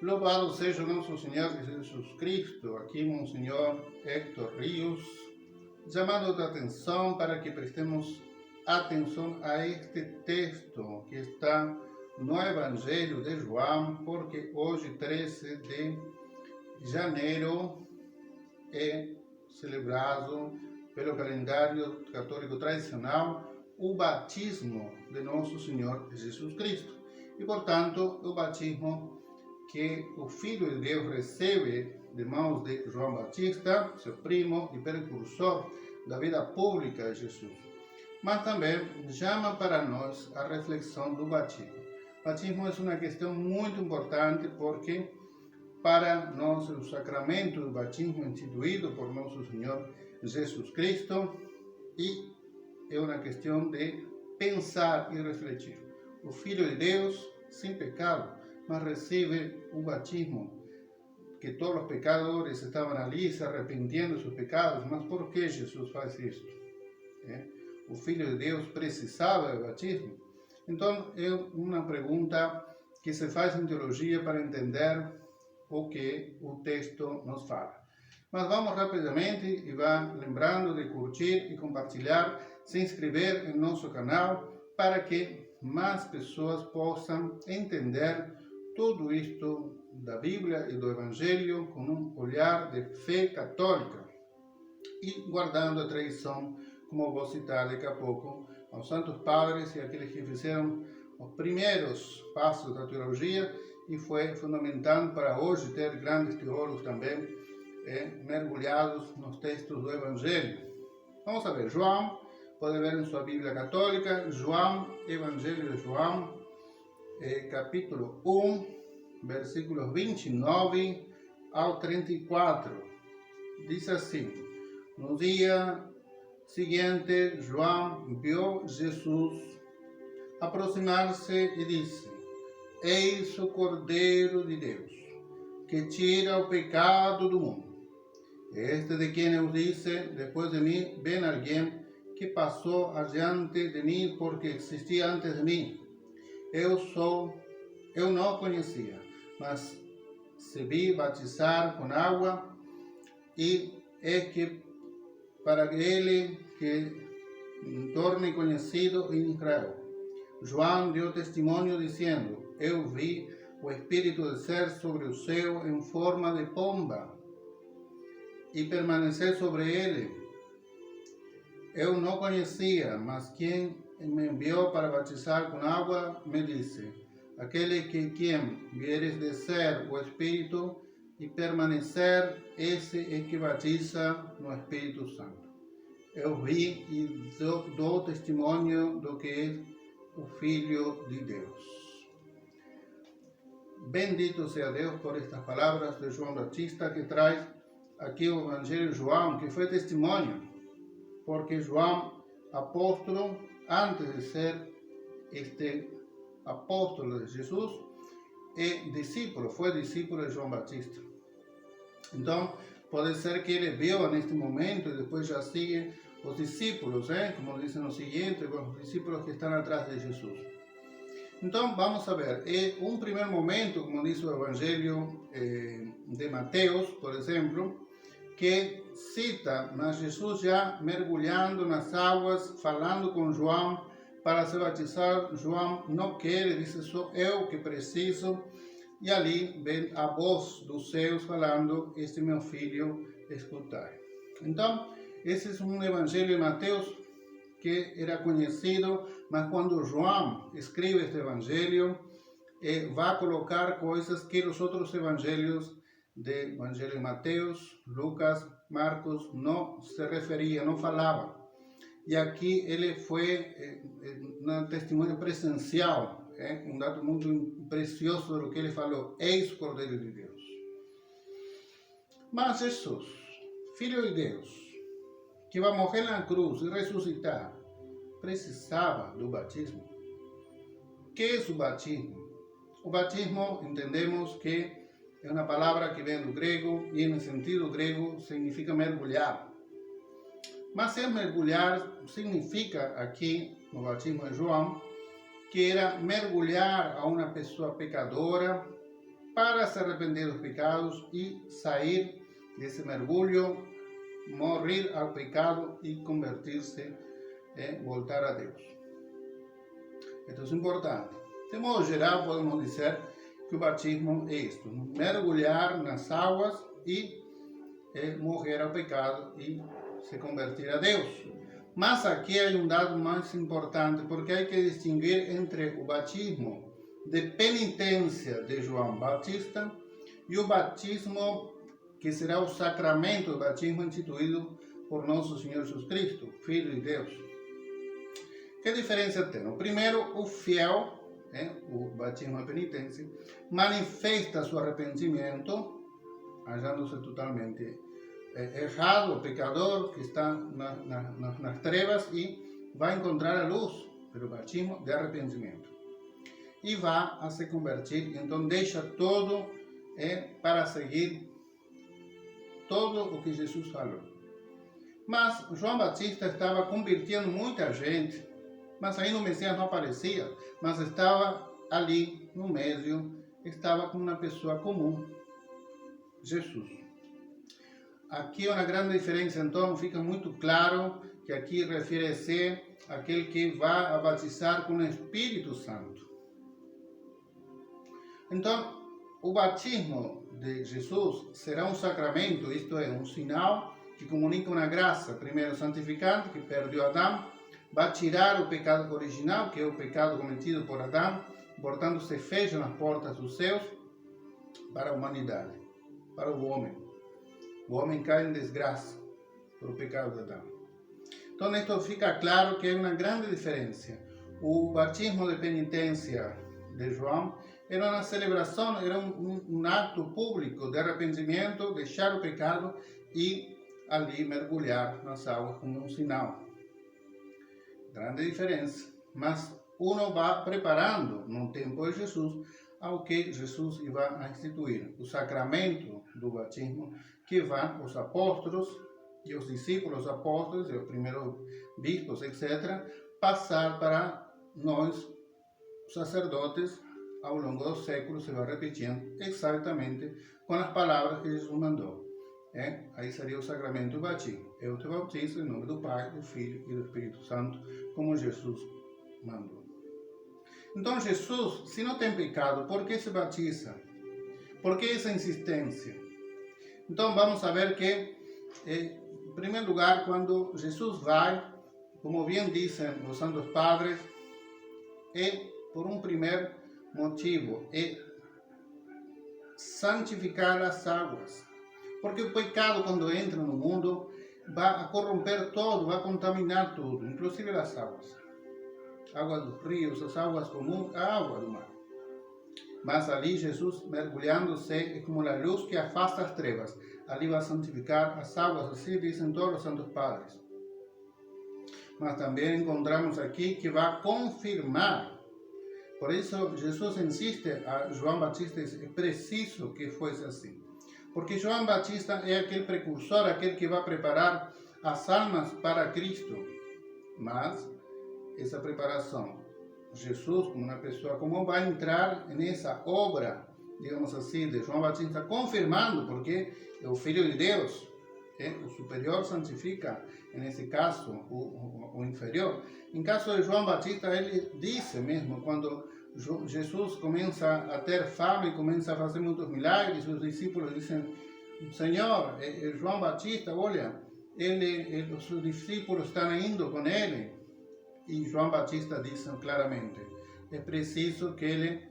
Louvado seja nosso Senhor Jesus Cristo. Aqui, Monsenhor Héctor Rios, chamando a atenção para que prestemos atenção a este texto que está no Evangelho de João, porque hoje, 13 de janeiro, é celebrado pelo calendário católico tradicional o batismo de nosso Senhor Jesus Cristo. E, portanto, o batismo que o Filho de Deus recebe de mãos de João Batista, seu primo e precursor da vida pública de Jesus. Mas também chama para nós a reflexão do batismo. O batismo é uma questão muito importante porque para nós o sacramento do batismo instituído por nosso Senhor Jesus Cristo e é uma questão de pensar e refletir. O Filho de Deus, sem pecado, mas recebe o batismo, que todos os pecadores estavam ali se arrependendo dos seus pecados. Mas por que Jesus faz isso? O Filho de Deus precisava do batismo? Então, é uma pergunta que se faz em teologia para entender o que o texto nos fala. Mas vamos rapidamente e vá lembrando de curtir e compartilhar, se inscrever em nosso canal para que mais pessoas possam entender tudo isto da Bíblia e do Evangelho com um olhar de fé católica e guardando a tradição, como vou citar daqui a pouco, aos santos padres e aqueles que fizeram os primeiros passos da teologia e foi fundamentando para hoje ter grandes teólogos também mergulhados nos textos do Evangelho. Vamos a ver, João, pode ver em sua Bíblia católica, João, Evangelho de João, capítulo 1, versículos 29 ao 34. Diz assim: no dia seguinte, João viu Jesus aproximar-se e disse: eis o Cordeiro de Deus, que tira o pecado do mundo. Este de quem eu disse, depois de mim, vem alguém que passou adiante de mim, porque existia antes de mim. Eu não o conhecia, mas se vi batizar com água, e é que para ele que torne conhecido Israel. João deu testemunho dizendo: eu vi o Espírito descer sobre o céu em forma de pomba e permanecer sobre ele. Eu não conhecia, mas quem me enviou para batizar com água me disse: aquele que quem vieres descer o Espírito e permanecer, esse é que batiza no Espírito Santo. Eu vi e dou testemunho do que é o Filho de Deus. Bendito seja Deus por estas palavras de João Batista, que traz aqui o Evangelho de João, que foi testemunho, porque João, apóstolo, antes de ser este apóstolo de Jesus, foi discípulo de João Batista. Então, pode ser que ele viu neste momento e depois já sigue os discípulos, como diz no seguinte, os discípulos que estão atrás de Jesus. Então, vamos a ver, um primeiro momento, como diz o Evangelho de Mateus, por exemplo, que cita Jesus já mergulhando nas águas, falando com João para se batizar. João não quer, diz: sou eu que preciso. E ali vem a voz dos céus falando: este meu filho, escutai. Então, esse é um Evangelho de Mateus que era conhecido, mas quando João escreve este Evangelho, vai colocar coisas que os outros Evangelhos de Evangelho de Mateus, Lucas, Marcos não se referiam, não falavam. E aqui ele foi um testemunho presencial, um dado muito precioso do que ele falou: eis o Cordeiro de Deus. Mas Jesus, Filho de Deus, que vai morrer na cruz e ressuscitar, precisava do batismo. O que é o batismo? O batismo, entendemos que é uma palavra que vem do grego e, no sentido grego, significa mergulhar. Mas ser mergulhar significa, aqui no batismo de João, que era mergulhar a uma pessoa pecadora para se arrepender dos pecados y sair de ese mergulho, morir al pecado y convertirse, voltar a Deus. Esto es importante. De modo geral, podemos dizer que o batismo é isto: mergulhar nas águas e morrer ao pecado e se convertir a Deus. Mas aqui há dado mais importante, porque há que distinguir entre o batismo de penitência de João Batista e o batismo que será o sacramento do batismo instituído por nosso Senhor Jesus Cristo, Filho de Deus. Que diferença tem? O primeiro, o fiel, o batismo de penitência, manifesta seu arrependimento, achando-se totalmente errado, o pecador que está nas trevas, e vai encontrar a luz pelo batismo de arrependimento. E vai a se convertir, então deixa todo para seguir todo o que Jesus falou. Mas João Batista estava convertendo muita gente, mas ainda o Messias não aparecia, mas estava ali no meio, estava com uma pessoa comum, Jesus. Aqui uma grande diferença, então fica muito claro que aqui refere-se àquele que vai a batizar com o Espírito Santo. Então, o batismo de Jesus será um sacramento, isto é, um sinal que comunica uma graça, primeiro santificante, que perdeu Adão, vai tirar o pecado original, que é o pecado cometido por Adão, portanto se fecham as portas dos céus para a humanidade, para o homem. O homem cai em desgraça por o pecado de Adão. Então, isto fica claro que é uma grande diferença. O batismo de penitência de João era uma celebração, era um ato público de arrependimento, deixar o pecado e ali mergulhar nas águas como um sinal. Grande diferença. Mas uno vai preparando, no tempo de Jesus, ao que Jesus vai a instituir. O sacramento do batismo, que vão os apóstolos e os discípulos apóstolos, e os primeiros bispos, etc., passar para nós, os sacerdotes, ao longo dos séculos, se vai repetindo exatamente com as palavras que Jesus mandou. Aí seria o sacramento do batismo. Eu te bautizo em nome do Pai, do Filho e do Espírito Santo, como Jesus mandou. Então, Jesus, se não tem pecado, por que se batiza? Por que essa insistência? Então, vamos saber que, em primeiro lugar, quando Jesus vai, como bem dizem os Santos Padres, é por um primeiro motivo, é santificar as águas. Porque o pecado, quando entra no mundo, vai a corromper todo, vai contaminar tudo, inclusive as águas. Água dos rios, as águas comuns, a água do mar. Mas ali Jesus, mergulhando-se, é como a luz que afasta as trevas. Ali vai santificar as águas, assim dizem todos os Santos Padres. Mas também encontramos aqui que vai confirmar. Por isso, Jesus insiste a João Batista, é preciso que fosse assim. Porque João Batista é aquele precursor, aquele que vai preparar as almas para Cristo. Mas essa preparação, Jesus, como uma pessoa comum, vai entrar nessa obra, digamos assim, de João Batista, confirmando, porque é o Filho de Deus, o superior santifica, nesse caso, o inferior. Em caso de João Batista, ele disse mesmo, quando Jesus começa a ter fama e começa a fazer muitos milagres, os discípulos dizem: Senhor, João Batista, olha, os seus discípulos estão indo com ele. E João Batista diz claramente: é preciso que ele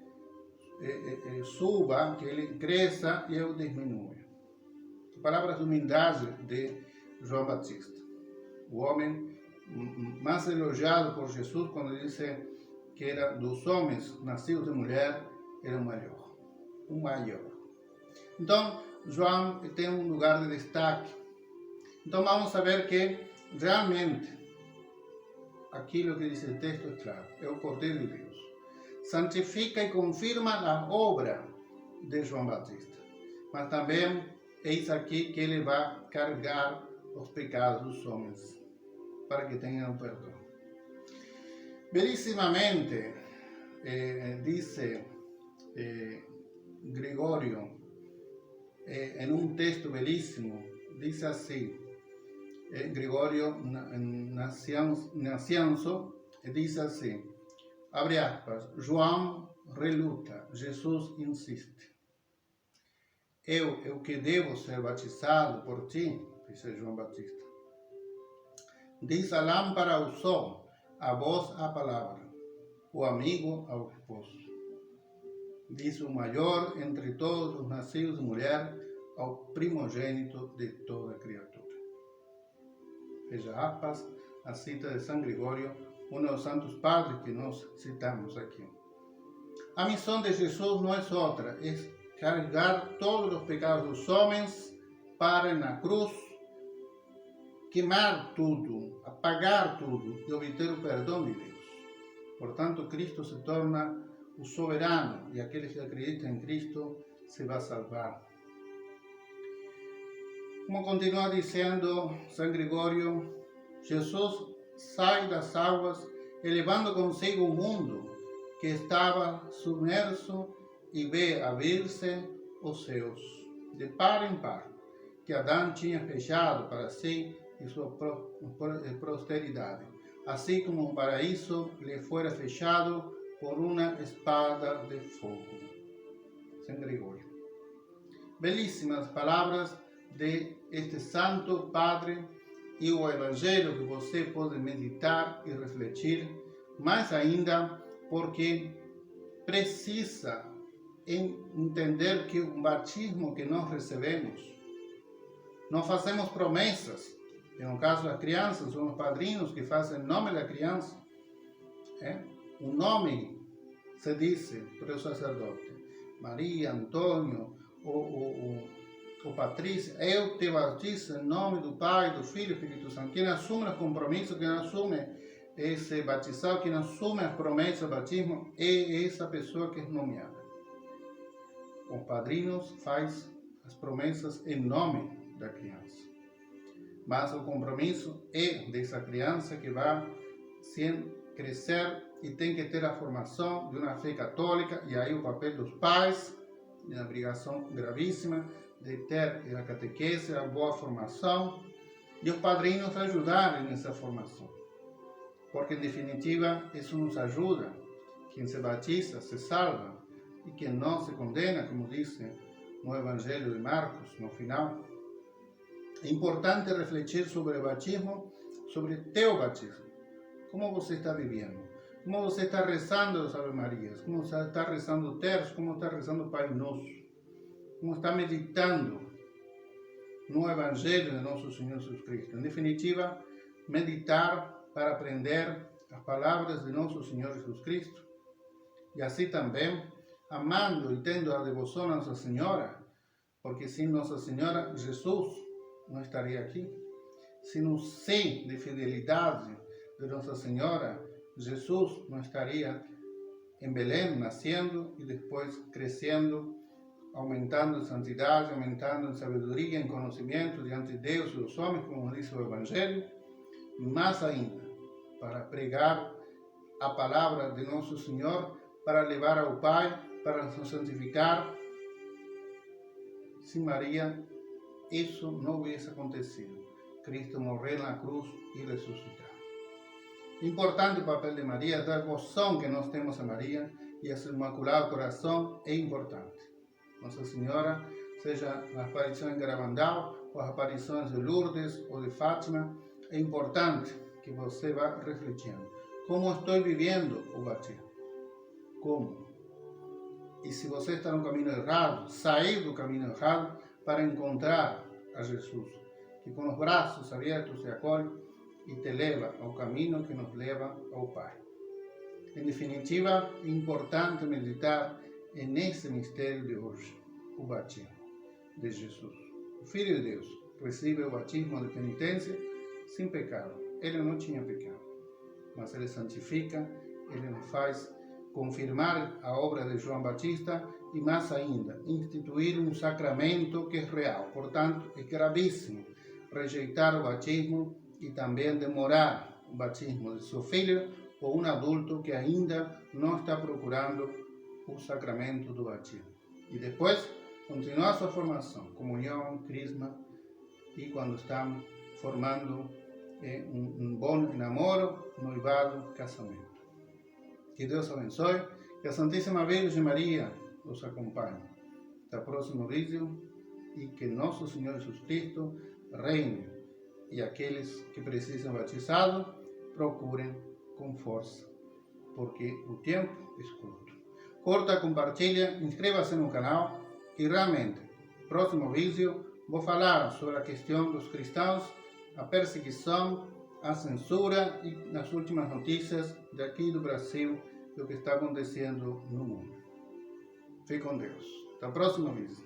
suba, que ele cresça e eu diminua. Palavras de humildade de João Batista. O homem mais elogiado por Jesus, quando disse que era dos homens nascidos de mulher, era o maior. O maior. Então, João tem um lugar de destaque. Então, vamos saber que realmente aquilo que diz o texto é claro, é o Cordeiro de Deus. Santifica e confirma a obra de João Batista. Mas também eis aqui que ele vai carregar os pecados dos homens, para que tenham perdão. Belíssimamente, dice Gregório, em um texto belíssimo, diz assim, Gregório Nacianzo, diz assim, abre aspas, João reluta, Jesus insiste. Eu que devo ser batizado por ti, disse João Batista. Diz a lâmpada ao sol, a voz à palavra, o amigo ao esposo. Diz o maior entre todos os nascidos de mulher, ao primogênito de toda criatura. Fecha aspas, a cita de São Gregório, um dos santos padres que nós citamos aqui. A missão de Jesus não é outra, é carregar todos os pecados dos homens para na cruz, queimar tudo, apagar tudo e obter o perdão de Deus. Portanto, Cristo se torna o soberano e aquele que acredita em Cristo se vai salvar. Como continua dizendo São Gregório, Jesus sai das águas, elevando consigo o mundo que estava submerso e vê abrir-se os céus, de par em par, que Adão tinha fechado para si e sua posteridade, assim como o paraíso lhe fora fechado por uma espada de fogo. São Gregório. Belíssimas palavras de este santo padre e o evangelho que você pode meditar e refletir, mais ainda porque precisa entender que o batismo que nós recebemos, não fazemos promessas. No caso das crianças, são os padrinhos que fazem o nome da criança. O nome se diz para o sacerdote, Maria, Antônio, ou Patrícia, eu te batizo em nome do Pai, do Filho e do Espírito Santo. Quem assume os compromissos, quem assume esse batizado, quem assume as promessas do batismo, é essa pessoa que é nomeada. Os padrinhos fazem as promessas em nome da criança. Mas o compromisso é dessa criança que vai crescer e tem que ter a formação de uma fé católica, e aí o papel dos pais, uma obrigação gravíssima, de ter a catequese, a boa formação, e os padrinhos ajudarem nessa formação. Porque, em definitiva, isso nos ajuda. Quem se batiza se salva, e quem não se condena, como diz no Evangelho de Marcos, no final. É importante refletir sobre o batismo, sobre teu batismo. Como você está vivendo? Como você está rezando as Ave Marias? Como você está rezando o terço? Como está rezando o Pai Nosso? Como está meditando no Evangelho de nosso Senhor Jesus Cristo? Em definitiva, meditar para aprender as palavras de nosso Senhor Jesus Cristo. E assim também, amando e tendo a devoção a Nossa Senhora, porque sem Nossa Senhora, Jesus não estaria aqui. Sem um sim de fidelidade de Nossa Senhora, Jesus não estaria em Belém, nascendo e depois crescendo, aumentando em santidade, aumentando em sabedoria, em conhecimento diante de Deus e dos homens, como diz o Evangelho, mais ainda, para pregar a palavra de nosso Senhor, para levar ao Pai, para nos santificar. Sem Maria, isso não hubiese acontecido. Cristo morreu na cruz e ressuscitar. Importante o papel de Maria, a devoção que nós temos a Maria e a seu Imaculado Coração é importante. Nossa Senhora, seja nas aparições de Garabandal, ou as aparições de Lourdes ou de Fátima, é importante que você vá refletindo. Como estou vivendo o batismo? Como? E se você está no caminho errado, sair do caminho errado para encontrar a Jesus, que com os braços abertos te acolhe e te leva ao caminho que nos leva ao Pai. Em definitiva, é importante meditar nesse mistério de hoje, o batismo de Jesus. O Filho de Deus recebe o batismo de penitência sem pecado. Ele não tinha pecado, mas ele santifica, ele nos faz confirmar a obra de João Batista e, mais ainda, instituir um sacramento que é real. Portanto, é gravíssimo rejeitar o batismo e também demorar o batismo de seu filho ou um adulto que ainda não está procurando o sacramento do batismo. E depois, continuar sua formação, comunhão, crisma, e quando estão formando um bom namoro, noivado, casamento. Que Deus abençoe, que a Santíssima Virgem Maria os acompanhe. Até o próximo vídeo e que nosso Senhor Jesus Cristo reine. E aqueles que precisam batizado, procurem com força, porque o tempo é curto. Curta, compartilha, inscreva-se no canal, que realmente, no próximo vídeo, vou falar sobre a questão dos cristãos, a perseguição, a censura e nas últimas notícias daqui do Brasil do que está acontecendo no mundo. Fique com Deus. Até o próximo vídeo.